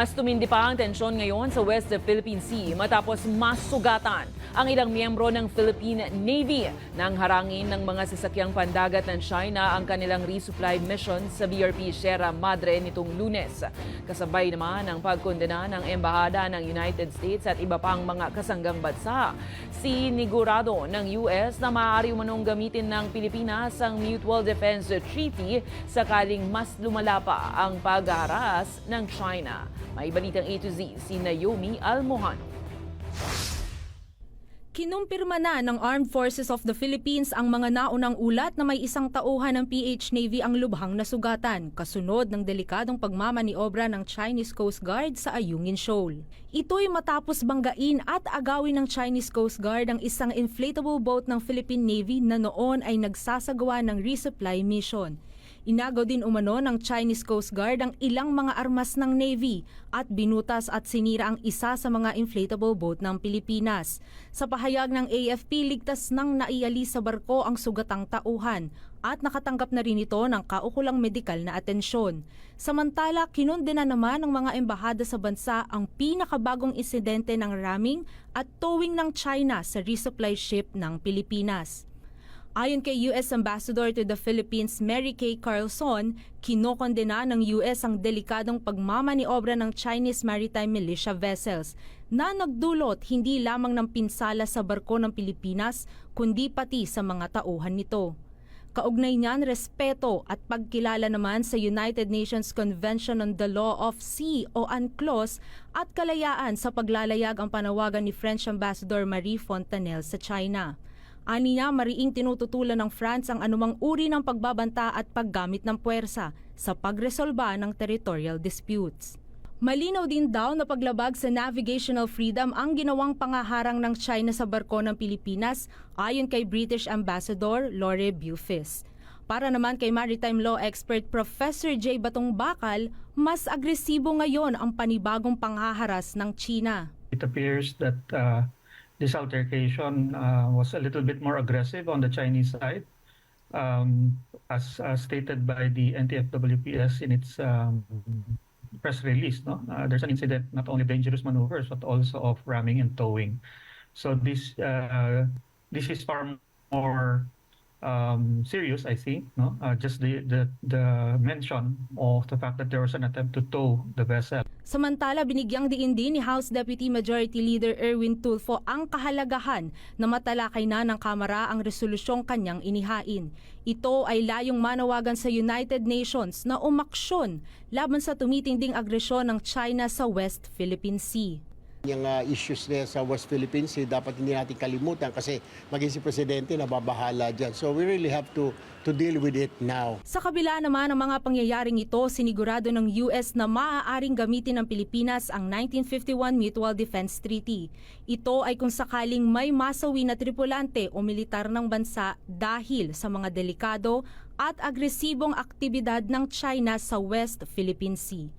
Mas tumindi pa ang tensyon ngayon sa West Philippine Sea matapos masugatan ang ilang miyembro ng Philippine Navy nang harangin ng mga sasakyang pandagat ng China ang kanilang resupply mission sa BRP Sierra Madre nitong Lunes. Kasabay naman ang pagkondena ng Embahada ng United States at iba pang mga kasanggang bansa. Sinigurado ng US na maaari umanong gamitin ng Pilipinas ang Mutual Defense Treaty sakaling mas lumala pa ang pagharas ng China. May balitang A to Z si Naomi Almohano. Kinumpirma na ng Armed Forces of the Philippines ang mga naunang ulat na may isang tauhan ng PH Navy ang lubhang nasugatan kasunod ng delikadong pagmamaniobra ng Chinese Coast Guard sa Ayungin Shoal. Ito'y matapos banggain at agawin ng Chinese Coast Guard ang isang inflatable boat ng Philippine Navy na noon ay nagsasagawa ng resupply mission. Inagaw din umano ng Chinese Coast Guard ang ilang mga armas ng Navy at binutas at sinira ang isa sa mga inflatable boat ng Pilipinas. Sa pahayag ng AFP, ligtas nang naialis sa barko ang sugatang tauhan at nakatanggap na rin ito ng kaukulang medikal na atensyon. Samantala, kinundena naman ng mga embahada sa bansa ang pinakabagong insidente ng ramming at towing ng China sa resupply ship ng Pilipinas. Ayon kay U.S. Ambassador to the Philippines Mary Kay Carlson, kinokondena ng U.S. ang delikadong pagmamaniobra ng Chinese maritime militia vessels na nagdulot hindi lamang ng pinsala sa barko ng Pilipinas kundi pati sa mga tauhan nito. Kaugnay niyan, respeto at pagkilala naman sa United Nations Convention on the Law of Sea o UNCLOS at kalayaan sa paglalayag ang panawagan ni French Ambassador Marie Fontanelle sa China. Ani niya, mariing tinututulan ng France ang anumang uri ng pagbabanta at paggamit ng puwersa sa pagresolba ng territorial disputes. Malinaw din daw na paglabag sa navigational freedom ang ginawang pangaharang ng China sa barko ng Pilipinas ayon kay British Ambassador Lore Bufis. Para naman kay maritime law expert Professor J. Batong Bakal, mas agresibo ngayon ang panibagong panghaharas ng China. It appears that this altercation was a little bit more aggressive on the Chinese side, as stated by the NTFWPS in its press release. No? There's an incident not only dangerous maneuvers but also of ramming and towing. So this is far more serious, I think. No, just the mention of the fact that there was an attempt to tow the vessel. Samantala, binigyang diin din ni House Deputy Majority Leader Erwin Tulfo ang kahalagahan na matalakay na ng Kamara ang resolusyong kanyang inihain. Ito ay layong manawagan sa United Nations na umaksyon laban sa tumitinding agresyon ng China sa West Philippine Sea. Yung issues na sa West Philippines, dapat hindi natin kalimutan kasi maging si Presidente nababahala dyan. So we really have to deal with it now. Sa kabila naman ng mga pangyayaring ito, sinigurado ng US na maaaring gamitin ng Pilipinas ang 1951 Mutual Defense Treaty. Ito ay kung sakaling may masawi na tripulante o militar ng bansa dahil sa mga delikado at agresibong aktibidad ng China sa West Philippine Sea.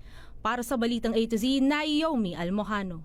Para sa Balitang A to Z, Naomi Almohano.